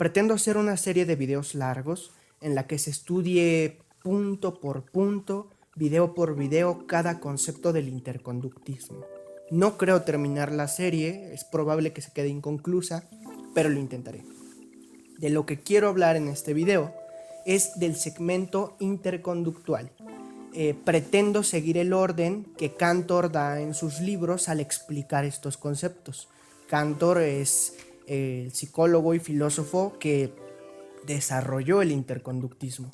Pretendo hacer una serie de videos largos en la que se estudie punto por punto, video por video, cada concepto del interconductismo. No creo terminar la serie, es probable que se quede inconclusa, pero lo intentaré. De lo que quiero hablar en este video es del segmento interconductual. Pretendo seguir el orden que Cantor da en sus libros al explicar estos conceptos. Cantor es el psicólogo y filósofo que desarrolló el interconductismo.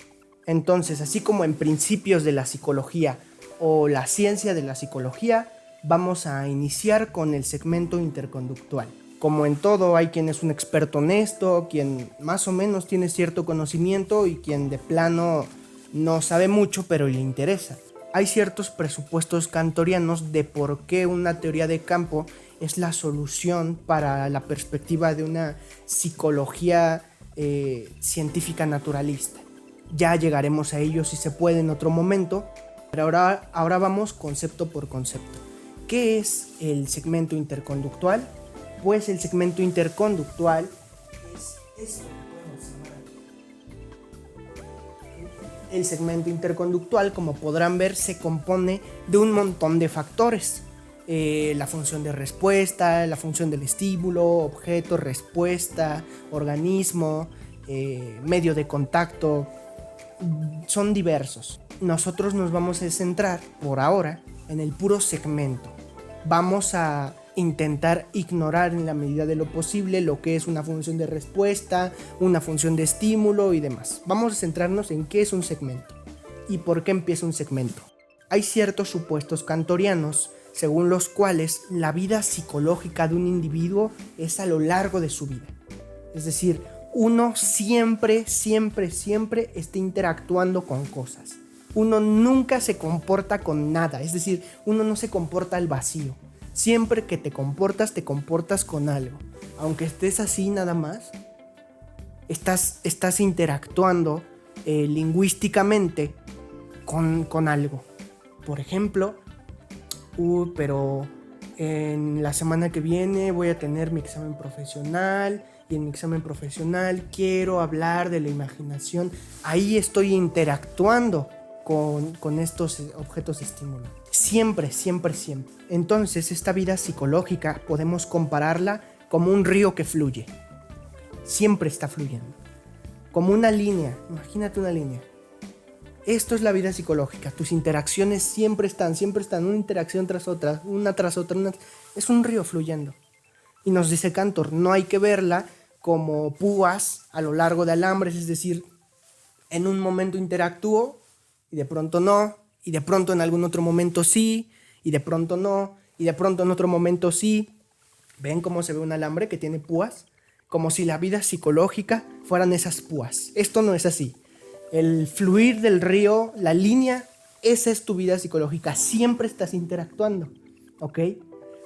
Entonces, así como en Principios de la Psicología o la ciencia de la psicología, vamos a iniciar con el segmento interconductual. Como en todo, hay quien es un experto honesto, quien más o menos tiene cierto conocimiento y quien de plano no sabe mucho, pero le interesa. Hay ciertos presupuestos cantorianos de por qué una teoría de campo es la solución para la perspectiva de una psicología científica naturalista. Ya llegaremos a ello si se puede en otro momento, pero ahora vamos concepto por concepto. ¿Qué es el segmento interconductual? Pues el segmento interconductual es esto que podemos llamar. El segmento interconductual, como podrán ver, se compone de un montón de factores. La función de respuesta, la función del estímulo, objeto, respuesta, organismo, medio de contacto, son diversos. Nosotros nos vamos a centrar por ahora en el puro segmento. Vamos a intentar ignorar en la medida de lo posible lo que es una función de respuesta, una función de estímulo y demás. Vamos a centrarnos en qué es un segmento y por qué empieza un segmento. Hay ciertos supuestos cantorianos según los cuales la vida psicológica de un individuo es a lo largo de su vida. Es decir, uno siempre está interactuando con cosas. Uno nunca se comporta con nada, es decir, uno no se comporta al vacío. Siempre que te comportas con algo. Aunque estés así nada más, estás interactuando lingüísticamente con algo. Por ejemplo, pero en la semana que viene voy a tener mi examen profesional y en mi examen profesional quiero hablar de la imaginación. Ahí estoy interactuando con estos objetos de estímulo. Siempre. Entonces, esta vida psicológica podemos compararla como un río que fluye. Siempre está fluyendo. Como una línea. Imagínate una línea. Esto es la vida psicológica. Tus interacciones siempre están. Una interacción tras otra, una tras otra. Es un río fluyendo. Y nos dice Cantor, no hay que verla como púas a lo largo de alambres. Es decir, en un momento interactúo y de pronto no, y de pronto en algún otro momento sí, y de pronto no, y de pronto en otro momento sí. ¿Ven cómo se ve un alambre que tiene púas? Como si la vida psicológica fueran esas púas. Esto no es así. El fluir del río, la línea, esa es tu vida psicológica. Siempre estás interactuando, ¿ok?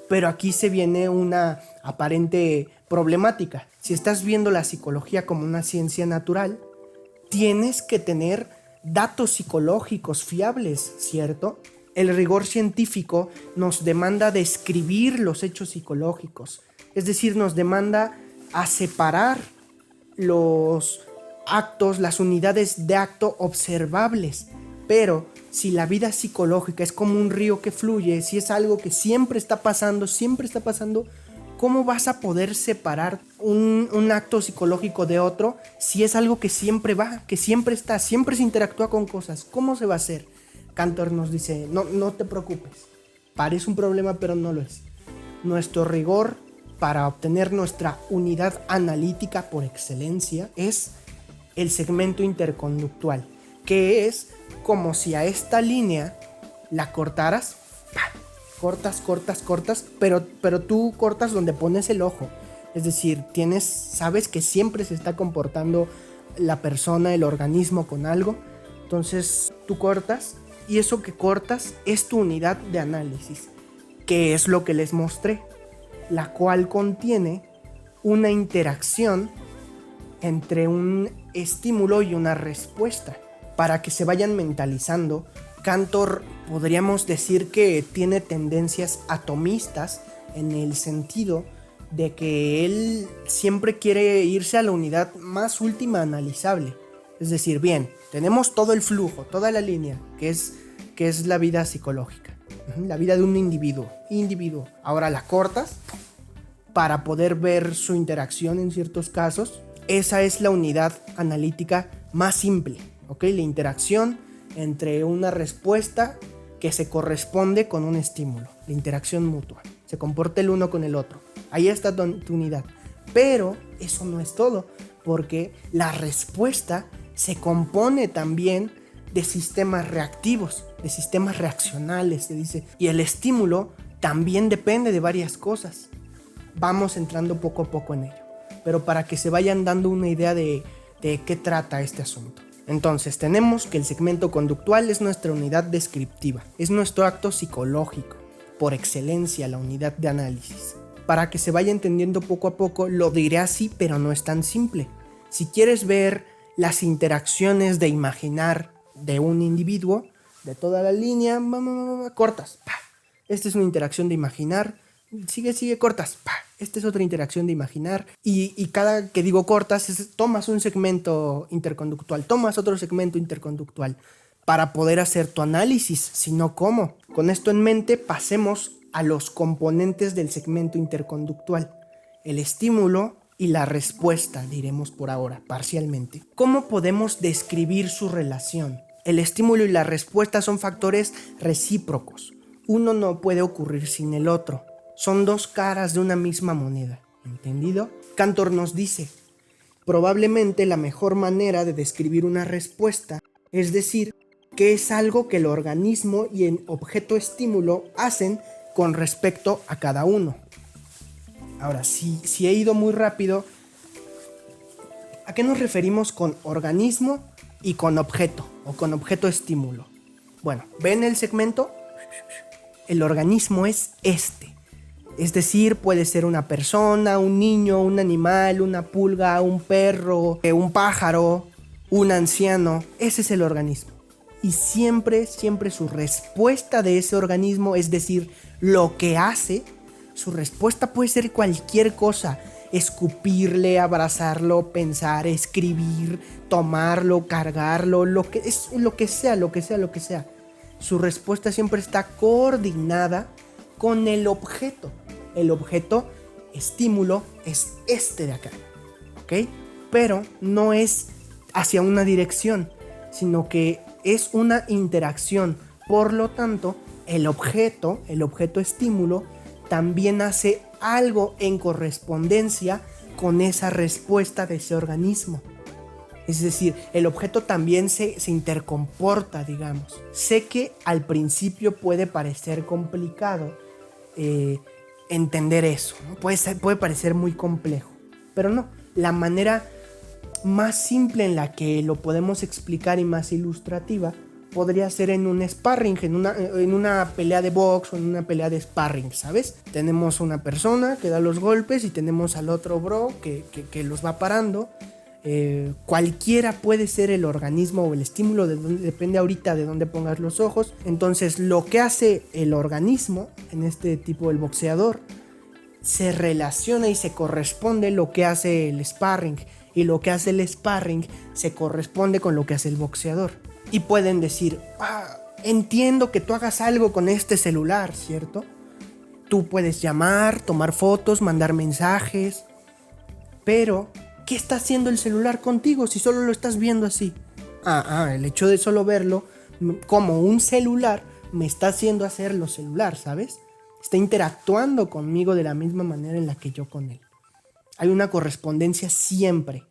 Pero aquí se viene una aparente problemática. Si estás viendo la psicología como una ciencia natural, tienes que tener datos psicológicos fiables, ¿cierto? El rigor científico nos demanda describir los hechos psicológicos, es decir, nos demanda a separar los actos, las unidades de acto observables. Pero si la vida psicológica es como un río que fluye, si es algo que siempre está pasando, ¿cómo vas a poder separar un acto psicológico de otro si es algo que siempre va, que siempre está, siempre se interactúa con cosas? ¿Cómo se va a hacer? Cantor nos dice, no te preocupes, parece un problema pero no lo es. Nuestro rigor para obtener nuestra unidad analítica por excelencia es el segmento interconductual, que es como si a esta línea la cortaras, cortas, pero tú cortas donde pones el ojo. Es decir, sabes que siempre se está comportando la persona, el organismo con algo. Entonces tú cortas y eso que cortas es tu unidad de análisis, que es lo que les mostré, la cual contiene una interacción entre un estímulo y una respuesta. Para que se vayan mentalizando, Cantor podríamos decir que tiene tendencias atomistas en el sentido de que él siempre quiere irse a la unidad más última analizable. Es decir, bien, tenemos todo el flujo, toda la línea, que es la vida psicológica, la vida de un individuo. Ahora la cortas para poder ver su interacción en ciertos casos. Esa es la unidad analítica más simple, ¿ok? La interacción entre una respuesta que se corresponde con un estímulo, la interacción mutua, se comporta el uno con el otro. Ahí está tu unidad. Pero eso no es todo, porque la respuesta se compone también de sistemas reactivos, de sistemas reaccionales, se dice. Y el estímulo también depende de varias cosas. Vamos entrando poco a poco en ello, pero para que se vayan dando una idea de qué trata este asunto. Entonces tenemos que el segmento conductual es nuestra unidad descriptiva, es nuestro acto psicológico, por excelencia la unidad de análisis. Para que se vaya entendiendo poco a poco, lo diré así, pero no es tan simple. Si quieres ver las interacciones de imaginar de un individuo, de toda la línea, cortas. Esta es una interacción de imaginar, sigue, cortas. Esta es otra interacción de imaginar. Y cada que digo cortas, tomas un segmento interconductual, tomas otro segmento interconductual para poder hacer tu análisis, si no, ¿cómo? Con esto en mente, pasemos a los componentes del segmento interconductual, el estímulo y la respuesta, diremos por ahora, parcialmente. ¿Cómo podemos describir su relación? El estímulo y la respuesta son factores recíprocos. Uno no puede ocurrir sin el otro. Son dos caras de una misma moneda. ¿Entendido? Cantor nos dice, probablemente la mejor manera de describir una respuesta es decir que es algo que el organismo y el objeto estímulo hacen con respecto a cada uno. Ahora, si he ido muy rápido, ¿a qué nos referimos con organismo y con objeto o con objeto estímulo? Bueno, ¿ven el segmento? El organismo es este. Es decir, puede ser una persona, un niño, un animal, una pulga, un perro, un pájaro, un anciano. Ese es el organismo. Y siempre su respuesta de ese organismo, es decir, lo que hace, su respuesta puede ser cualquier cosa. Escupirle, abrazarlo, pensar, escribir, tomarlo, cargarlo, lo que sea. Su respuesta siempre está coordinada con el objeto. El objeto estímulo es este de acá, ¿ok? Pero no es hacia una dirección, sino que es una interacción. Por lo tanto, el objeto estímulo, también hace algo en correspondencia con esa respuesta de ese organismo. Es decir, el objeto también se intercomporta, digamos. Sé que al principio puede parecer complicado entender eso, ¿no? Puede parecer muy complejo, pero no. La manera más simple en la que lo podemos explicar y más ilustrativa podría ser en un sparring, en una pelea de box o en una pelea de sparring, ¿sabes? Tenemos una persona que da los golpes y tenemos al otro bro que los va parando. Cualquiera puede ser el organismo o el estímulo, depende ahorita de dónde pongas los ojos. Entonces lo que hace el organismo, en este tipo el boxeador, se relaciona y se corresponde lo que hace el sparring, y lo que hace el sparring se corresponde con lo que hace el boxeador. Y pueden decir, entiendo que tú hagas algo con este celular, ¿cierto? Tú puedes llamar, tomar fotos, mandar mensajes, pero ¿qué está haciendo el celular contigo si solo lo estás viendo así? El hecho de solo verlo como un celular me está haciendo hacerlo celular, ¿sabes? Está interactuando conmigo de la misma manera en la que yo con él. Hay una correspondencia siempre.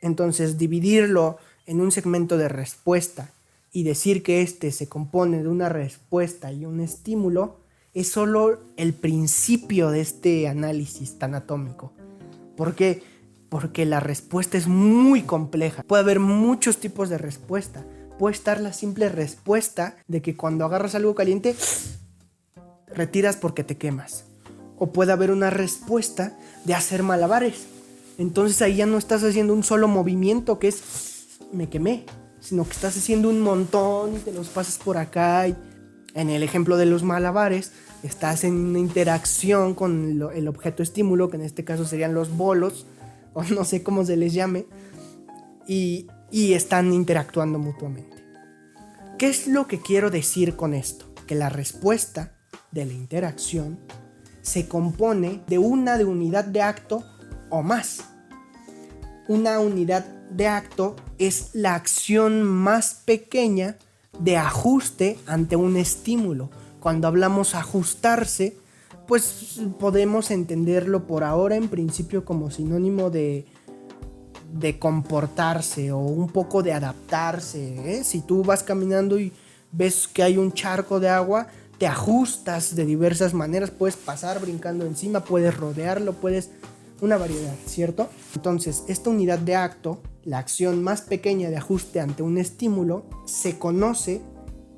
Entonces, dividirlo en un segmento de respuesta y decir que este se compone de una respuesta y un estímulo es solo el principio de este análisis tan atómico. ¿Por qué? Porque la respuesta es muy compleja. Puede haber muchos tipos de respuesta. Puede estar la simple respuesta de que cuando agarras algo caliente, retiras porque te quemas. O puede haber una respuesta de hacer malabares. Entonces ahí ya no estás haciendo un solo movimiento que es me quemé, sino que estás haciendo un montón y te los pasas por acá. Y en el ejemplo de los malabares, estás en una interacción con el objeto estímulo, que en este caso serían los bolos, o no sé cómo se les llame, y están interactuando mutuamente. ¿Qué es lo que quiero decir con esto? Que la respuesta de la interacción se compone de una unidad de acto o más. Una unidad de acto es la acción más pequeña de ajuste ante un estímulo. Cuando hablamos ajustarse, pues podemos entenderlo por ahora en principio como sinónimo de comportarse o un poco de adaptarse, ¿eh? Si tú vas caminando y ves que hay un charco de agua, te ajustas de diversas maneras, puedes pasar brincando encima, puedes rodearlo, puedes... una variedad, ¿cierto? Entonces, esta unidad de acto, la acción más pequeña de ajuste ante un estímulo, se conoce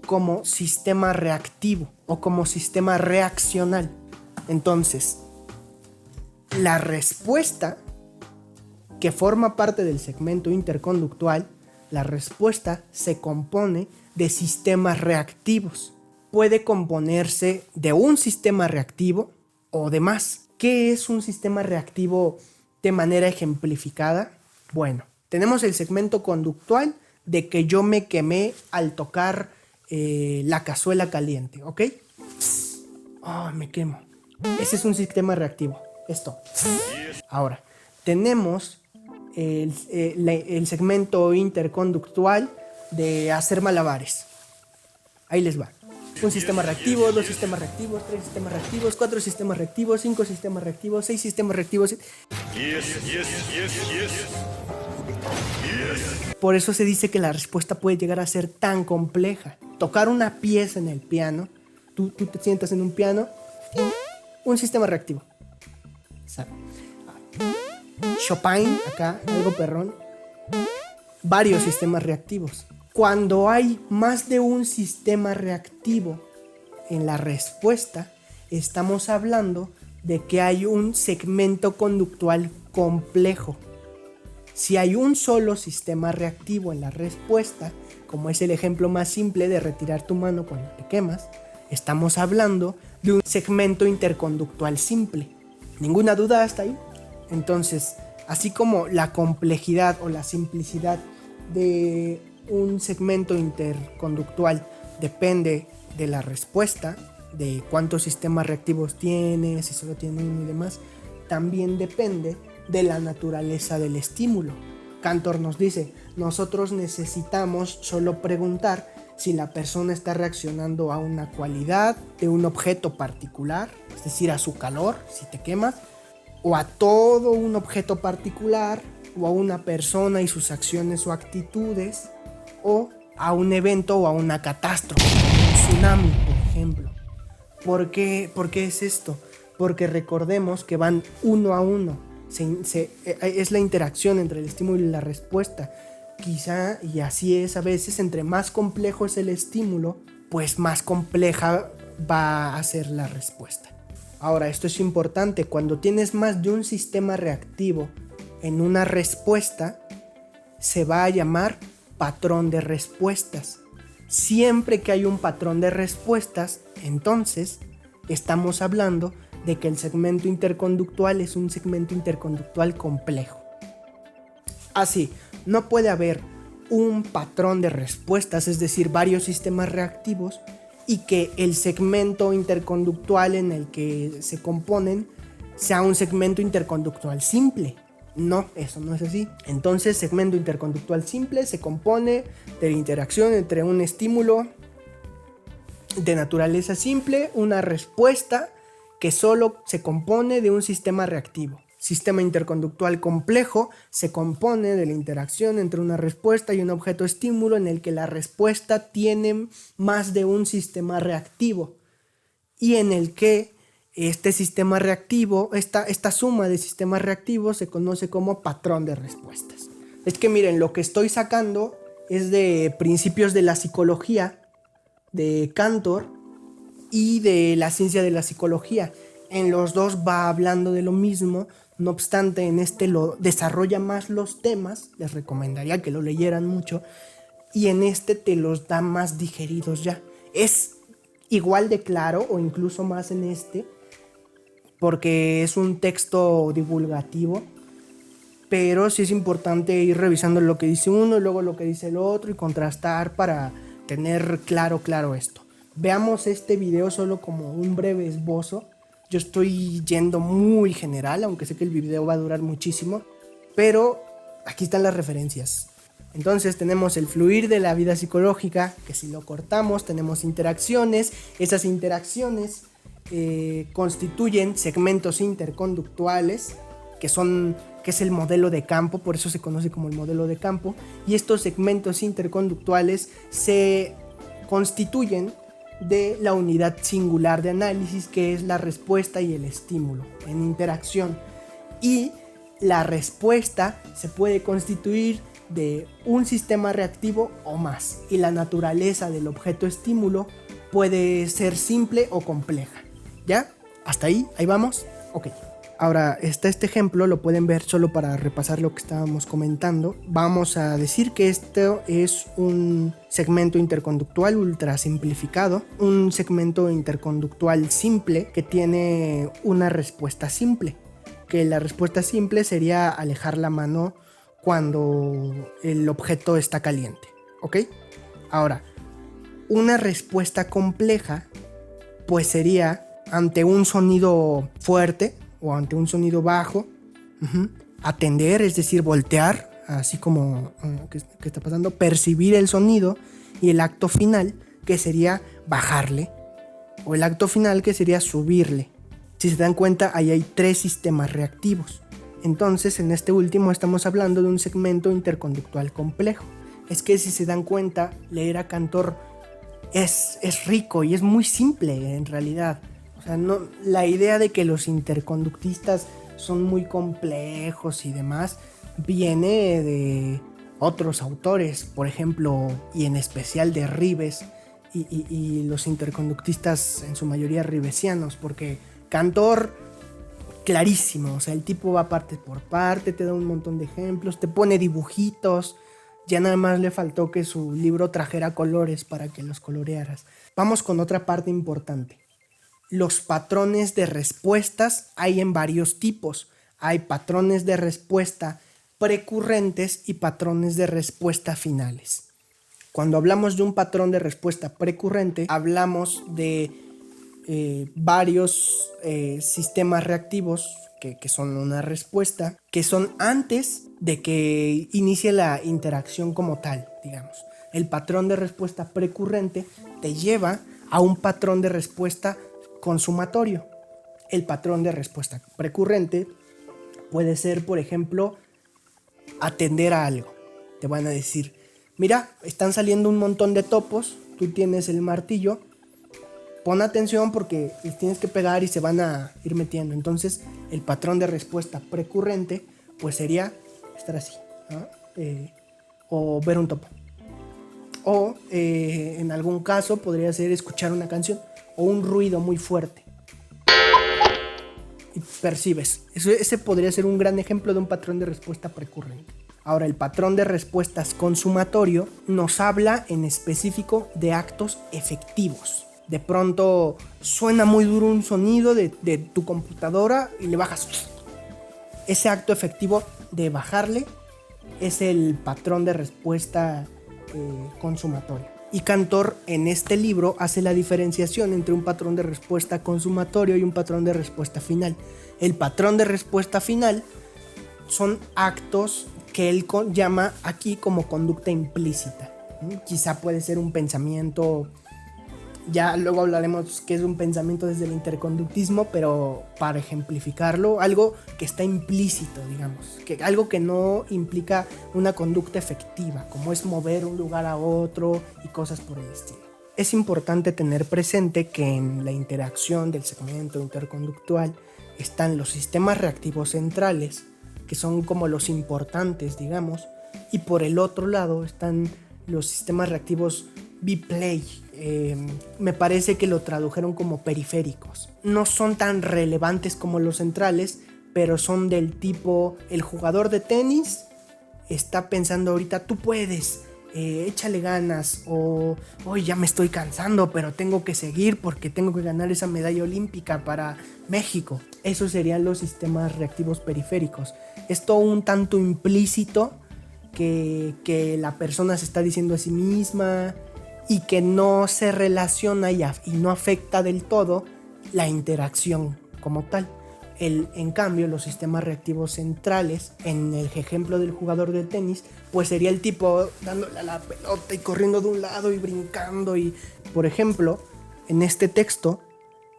como sistema reactivo o como sistema reaccional. Entonces, la respuesta que forma parte del segmento interconductual, la respuesta se compone de sistemas reactivos. Puede componerse de un sistema reactivo o de más. ¿Qué es un sistema reactivo de manera ejemplificada? Bueno, tenemos el segmento conductual de que yo me quemé al tocar la cazuela caliente, ¿ok? Me quemo. Ese es un sistema reactivo. Esto. Ahora, tenemos el segmento interconductual de hacer malabares. Ahí les va. Un sistema reactivo, 2 sistemas reactivos, 3 sistemas reactivos, 4 sistemas reactivos, 5 sistemas reactivos, 6 sistemas reactivos. Por eso se dice que la respuesta puede llegar a ser tan compleja. Tocar una pieza en el piano, tú te sientas en un piano, un sistema reactivo. Chopin, acá, algo perrón, varios sistemas reactivos. Cuando hay más de un sistema reactivo en la respuesta, estamos hablando de que hay un segmento conductual complejo. Si hay un solo sistema reactivo en la respuesta, como es el ejemplo más simple de retirar tu mano cuando te quemas, estamos hablando de un segmento interconductual simple. ¿Ninguna duda hasta ahí? Entonces, así como la complejidad o la simplicidad de un segmento interconductual depende de la respuesta, de cuántos sistemas reactivos tiene, si solo tiene uno y demás, también depende de la naturaleza del estímulo. Cantor nos dice, nosotros necesitamos solo preguntar si la persona está reaccionando a una cualidad de un objeto particular, es decir, a su calor, si te quemas, o a todo un objeto particular, o a una persona y sus acciones o actitudes, o a un evento o a una catástrofe, un tsunami, por ejemplo. ¿Por qué es esto? Porque recordemos que van uno a uno. Es la interacción entre el estímulo y la respuesta. Quizá, y así es a veces, entre más complejo es el estímulo, pues más compleja va a ser la respuesta. Ahora, esto es importante. Cuando tienes más de un sistema reactivo en una respuesta, se va a llamar patrón de respuestas. Siempre que hay un patrón de respuestas, entonces estamos hablando de que el segmento interconductual es un segmento interconductual complejo. Así, no puede haber un patrón de respuestas, es decir, varios sistemas reactivos, y que el segmento interconductual en el que se componen sea un segmento interconductual simple. No, eso no es así. Entonces, segmento interconductual simple se compone de la interacción entre un estímulo de naturaleza simple, una respuesta que solo se compone de un sistema reactivo. Sistema interconductual complejo se compone de la interacción entre una respuesta y un objeto estímulo en el que la respuesta tiene más de un sistema reactivo y en el que este sistema reactivo, esta suma de sistemas reactivos se conoce como patrón de respuestas. Es que miren, lo que estoy sacando es de principios de la psicología de Cantor y de la ciencia de la psicología. En los dos va hablando de lo mismo, no obstante en este lo desarrolla más los temas, les recomendaría que lo leyeran mucho, y en este te los da más digeridos ya. Es igual de claro o incluso más en este, porque es un texto divulgativo, pero sí es importante ir revisando lo que dice uno y luego lo que dice el otro y contrastar para tener claro esto. Veamos este video solo como un breve esbozo. Yo estoy yendo muy general, aunque sé que el video va a durar muchísimo, pero aquí están las referencias. Entonces tenemos el fluir de la vida psicológica, que si lo cortamos tenemos interacciones. Esas interacciones constituyen segmentos interconductuales, que es el modelo de campo, por eso se conoce como el modelo de campo, y estos segmentos interconductuales se constituyen de la unidad singular de análisis, que es la respuesta y el estímulo en interacción. Y la respuesta se puede constituir de un sistema reactivo o más, y la naturaleza del objeto estímulo puede ser simple o compleja. ¿Ya? ¿Hasta ahí? ¿Ahí vamos? Ok. Ahora está este ejemplo, lo pueden ver solo para repasar lo que estábamos comentando. Vamos a decir que esto es un segmento interconductual ultra simplificado, un segmento interconductual simple que tiene una respuesta simple, que la respuesta simple sería alejar la mano cuando el objeto está caliente, ¿ok? Ahora, una respuesta compleja pues sería ante un sonido fuerte o ante un sonido bajo, atender, es decir, voltear, así como ¿qué está pasando? Percibir el sonido, y el acto final, que sería bajarle, o el acto final, que sería subirle. Si se dan cuenta, ahí hay 3 sistemas reactivos. Entonces, en este último estamos hablando de un segmento interconductual complejo. Es que si se dan cuenta, leer a Cantor es rico y es muy simple en realidad. O sea, no, la idea de que los interconductistas son muy complejos y demás viene de otros autores, por ejemplo, y en especial de Ribes y los interconductistas en su mayoría ribesianos, porque Cantor, clarísimo, o sea, el tipo va parte por parte, te da un montón de ejemplos, te pone dibujitos, ya nada más le faltó que su libro trajera colores para que los colorearas. Vamos con otra parte importante. Los patrones de respuestas hay en varios tipos. Hay patrones de respuesta precurrentes y patrones de respuesta finales. Cuando hablamos de un patrón de respuesta precurrente, hablamos de varios sistemas reactivos que son una respuesta, que son antes de que inicie la interacción como tal, digamos. El patrón de respuesta precurrente te lleva a un patrón de respuesta consumatorio. El patrón de respuesta precurrente puede ser, por ejemplo, atender a algo. Te van a decir, mira, están saliendo un montón de topos, tú tienes el martillo, pon atención porque les tienes que pegar y se van a ir metiendo. Entonces, el patrón de respuesta precurrente pues sería estar así, ¿no? O ver un topo. O en algún caso podría ser escuchar una canción o un ruido muy fuerte y percibes. Ese podría ser un gran ejemplo de un patrón de respuesta precurrente. Ahora, el patrón de respuestas consumatorio nos habla en específico de actos efectivos. De pronto suena muy duro un sonido de tu computadora y le bajas. Ese acto efectivo de bajarle es el patrón de respuesta consumatorio. Y Cantor en este libro hace la diferenciación entre un patrón de respuesta consumatorio y un patrón de respuesta final. El patrón de respuesta final son actos que él llama aquí como conducta implícita. Quizá puede ser un pensamiento, ya luego hablaremos qué es un pensamiento desde el interconductismo, pero para ejemplificarlo, algo que está implícito, digamos, algo que no implica una conducta efectiva, como es mover un lugar a otro y cosas por el estilo. Es importante tener presente que en la interacción del segmento interconductual están los sistemas reactivos centrales, que son como los importantes, digamos, y por el otro lado están los sistemas reactivos biplay. Me parece que lo tradujeron como periféricos. No son tan relevantes como los centrales, pero son del tipo, el jugador de tenis está pensando ahorita, tú puedes, échale ganas, o hoy ya me estoy cansando, pero tengo que seguir porque tengo que ganar esa medalla olímpica para México. Esos serían los sistemas reactivos periféricos. Es todo un tanto implícito que la persona se está diciendo a sí misma y que no se relaciona y no afecta del todo la interacción como tal. En cambio, los sistemas reactivos centrales, en el ejemplo del jugador de tenis, pues sería el tipo dándole a la pelota y corriendo de un lado y brincando. Y, por ejemplo, en este texto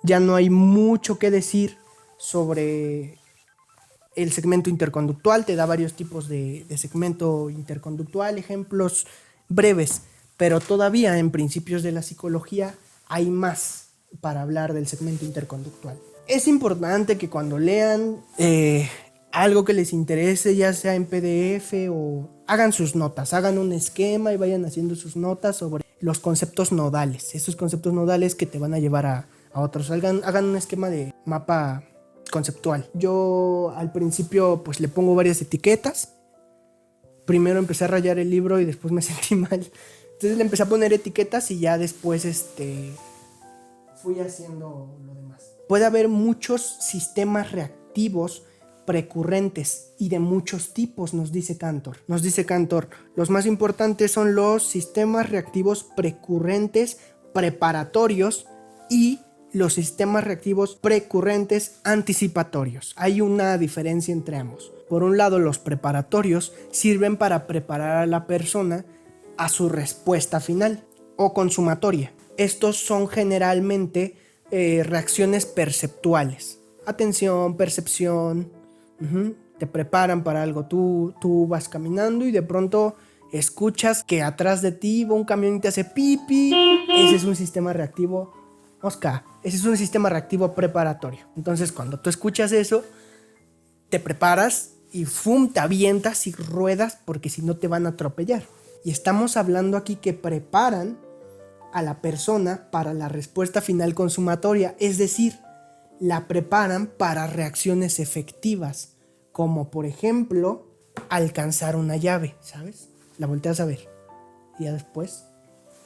ya no hay mucho que decir sobre el segmento interconductual. Te da varios tipos de segmento interconductual, ejemplos breves, pero todavía en principios de la psicología hay más para hablar del segmento interconductual. Es importante que cuando lean algo que les interese, ya sea en PDF, o hagan sus notas, hagan un esquema y vayan haciendo sus notas sobre los conceptos nodales, esos conceptos nodales que te van a llevar a otros. Hagan un esquema de mapa conceptual. Yo al principio pues le pongo varias etiquetas. Primero empecé a rayar el libro y después me sentí mal. Entonces le empecé a poner etiquetas y ya después fui haciendo lo demás. Puede haber muchos sistemas reactivos precurrentes y de muchos tipos, nos dice Cantor. Los más importantes son los sistemas reactivos precurrentes preparatorios y los sistemas reactivos precurrentes anticipatorios. Hay una diferencia entre ambos. Por un lado, los preparatorios sirven para preparar a la persona a su respuesta final o consumatoria. Estos son generalmente reacciones perceptuales. Atención, percepción. Te preparan para algo. Tú vas caminando y de pronto escuchas que atrás de ti va un camión y te hace pipi. Ese es un sistema reactivo ese es un sistema reactivo preparatorio. Entonces, cuando tú escuchas eso, te preparas y ¡fum!, te avientas y ruedas porque si no te van a atropellar. Y estamos hablando aquí que preparan a la persona para la respuesta final consumatoria, es decir, la preparan para reacciones efectivas, como por ejemplo, alcanzar una llave, ¿sabes? La volteas a ver y ya después.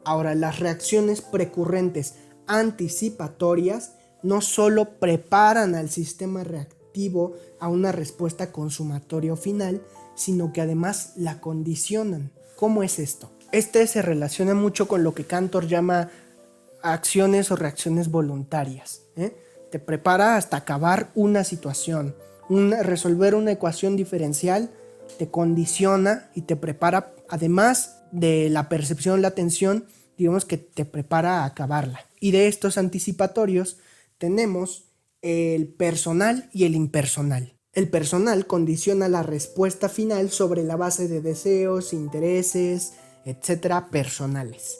Ahora, las reacciones precurrentes anticipatorias no solo preparan al sistema reactivo a una respuesta consumatoria final, sino que además la condicionan. ¿Cómo es esto? Se relaciona mucho con lo que Cantor llama acciones o reacciones voluntarias. Te prepara hasta acabar una situación, resolver una ecuación diferencial, te condiciona y te prepara, además de la percepción, la atención, digamos que te prepara a acabarla. Y de estos anticipatorios tenemos el personal y el impersonal. El personal condiciona la respuesta final sobre la base de deseos, intereses, etcétera, personales.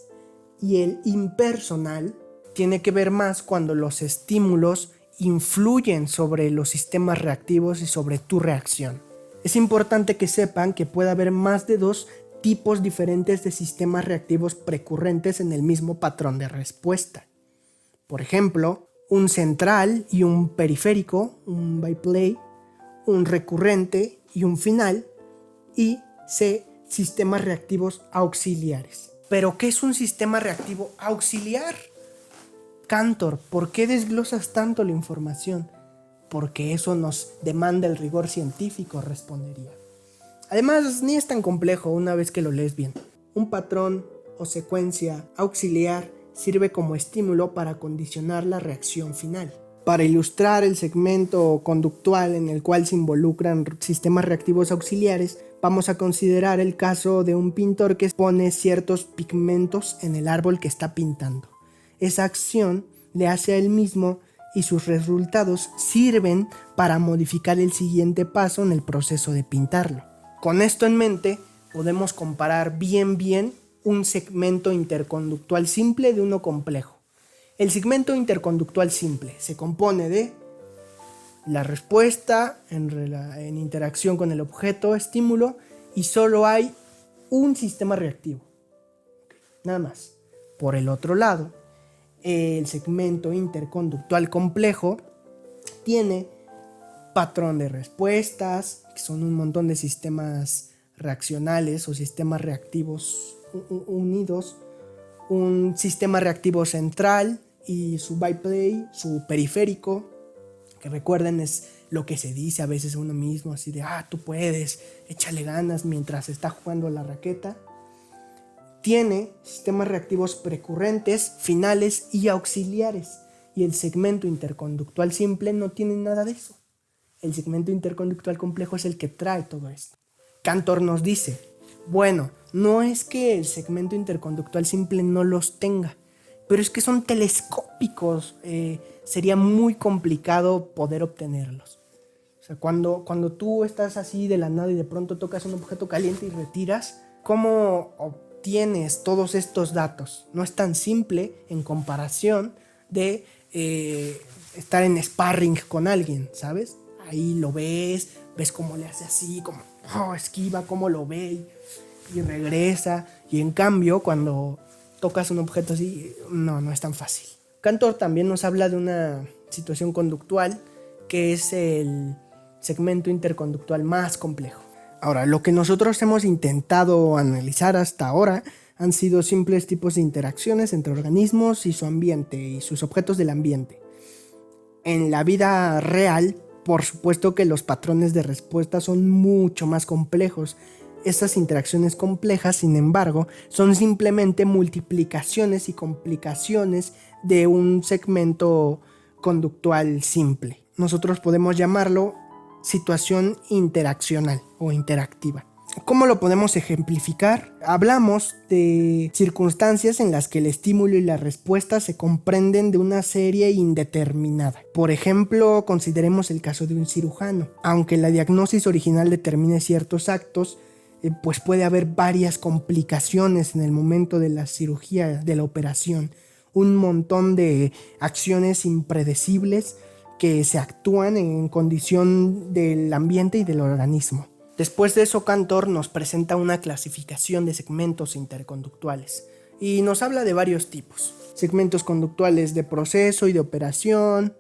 Y el impersonal tiene que ver más cuando los estímulos influyen sobre los sistemas reactivos y sobre tu reacción. Es importante que sepan que puede haber más de 2 tipos diferentes de sistemas reactivos precurrentes en el mismo patrón de respuesta. Por ejemplo, un central y un periférico, un byplay, un recurrente y un final, y sistemas reactivos auxiliares. ¿Pero qué es un sistema reactivo auxiliar? Cantor, ¿por qué desglosas tanto la información? Porque eso nos demanda el rigor científico, respondería. Además, ni es tan complejo una vez que lo lees bien. Un patrón o secuencia auxiliar sirve como estímulo para condicionar la reacción final. Para ilustrar el segmento conductual en el cual se involucran sistemas reactivos auxiliares, vamos a considerar el caso de un pintor que pone ciertos pigmentos en el árbol que está pintando. Esa acción le hace a él mismo y sus resultados sirven para modificar el siguiente paso en el proceso de pintarlo. Con esto en mente, podemos comparar bien un segmento interconductual simple de uno complejo. El segmento interconductual simple se compone de la respuesta en interacción con el objeto, estímulo, y solo hay un sistema reactivo. Nada más. Por el otro lado, el segmento interconductual complejo tiene patrón de respuestas, que son un montón de sistemas reaccionales o sistemas reactivos unidos un sistema reactivo central y su byplay, su periférico, que recuerden es lo que se dice a veces a uno mismo, así de, tú puedes, échale ganas mientras está jugando la raqueta. Tiene sistemas reactivos precurrentes, finales y auxiliares. Y el segmento interconductual simple no tiene nada de eso. El segmento interconductual complejo es el que trae todo esto. Cantor nos dice, bueno, no es que el segmento interconductual simple no los tenga, pero es que son telescópicos. Sería muy complicado poder obtenerlos. O sea, cuando tú estás así de la nada y de pronto tocas un objeto caliente y retiras, ¿cómo obtienes todos estos datos? No es tan simple en comparación de estar en sparring con alguien, ¿sabes? Ahí lo ves cómo le hace así, como esquiva, cómo lo ve y regresa. Y en cambio, cuando tocas un objeto así, no es tan fácil. Cantor también nos habla de una situación conductual que es el segmento interconductual más complejo. Ahora, lo que nosotros hemos intentado analizar hasta ahora han sido simples tipos de interacciones entre organismos y su ambiente y sus objetos del ambiente. En la vida real, por supuesto que los patrones de respuesta son mucho más complejos. Estas interacciones complejas, sin embargo, son simplemente multiplicaciones y complicaciones de un segmento conductual simple. Nosotros podemos llamarlo situación interaccional o interactiva. ¿Cómo lo podemos ejemplificar? Hablamos de circunstancias en las que el estímulo y la respuesta se comprenden de una serie indeterminada. Por ejemplo, consideremos el caso de un cirujano. Aunque la diagnosis original determine ciertos actos, pues puede haber varias complicaciones en el momento de la cirugía, de la operación. Un montón de acciones impredecibles que se actúan en condición del ambiente y del organismo. Después de eso, Cantor nos presenta una clasificación de segmentos interconductuales y nos habla de varios tipos. Segmentos conductuales de proceso y de operación,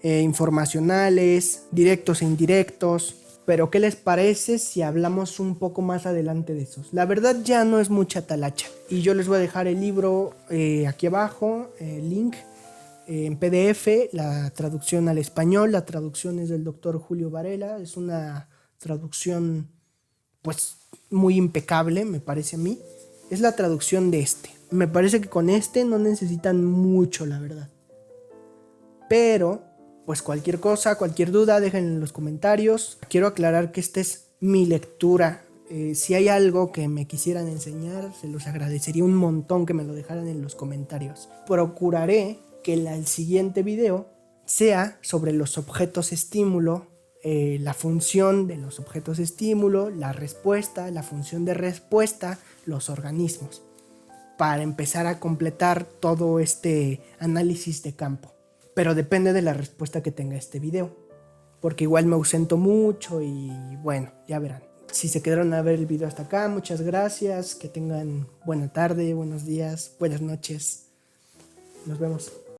informacionales, directos e indirectos. Pero ¿qué les parece si hablamos un poco más adelante de esos? La verdad ya no es mucha talacha. Y yo les voy a dejar el libro aquí abajo, el link, en PDF, la traducción al español. La traducción es del doctor Julio Varela. Es una traducción pues muy impecable, me parece a mí. Es la traducción de este. Me parece que con este no necesitan mucho, la verdad. Pero pues cualquier cosa, cualquier duda, déjenla en los comentarios. Quiero aclarar que esta es mi lectura. Si hay algo que me quisieran enseñar, se los agradecería un montón que me lo dejaran en los comentarios. Procuraré que el siguiente video sea sobre los objetos estímulo, la función de los objetos estímulo, la respuesta, la función de respuesta, los organismos, para empezar a completar todo este análisis de campo. Pero depende de la respuesta que tenga este video, porque igual me ausento mucho y bueno, ya verán. Si se quedaron a ver el video hasta acá, muchas gracias, que tengan buena tarde, buenos días, buenas noches. Nos vemos.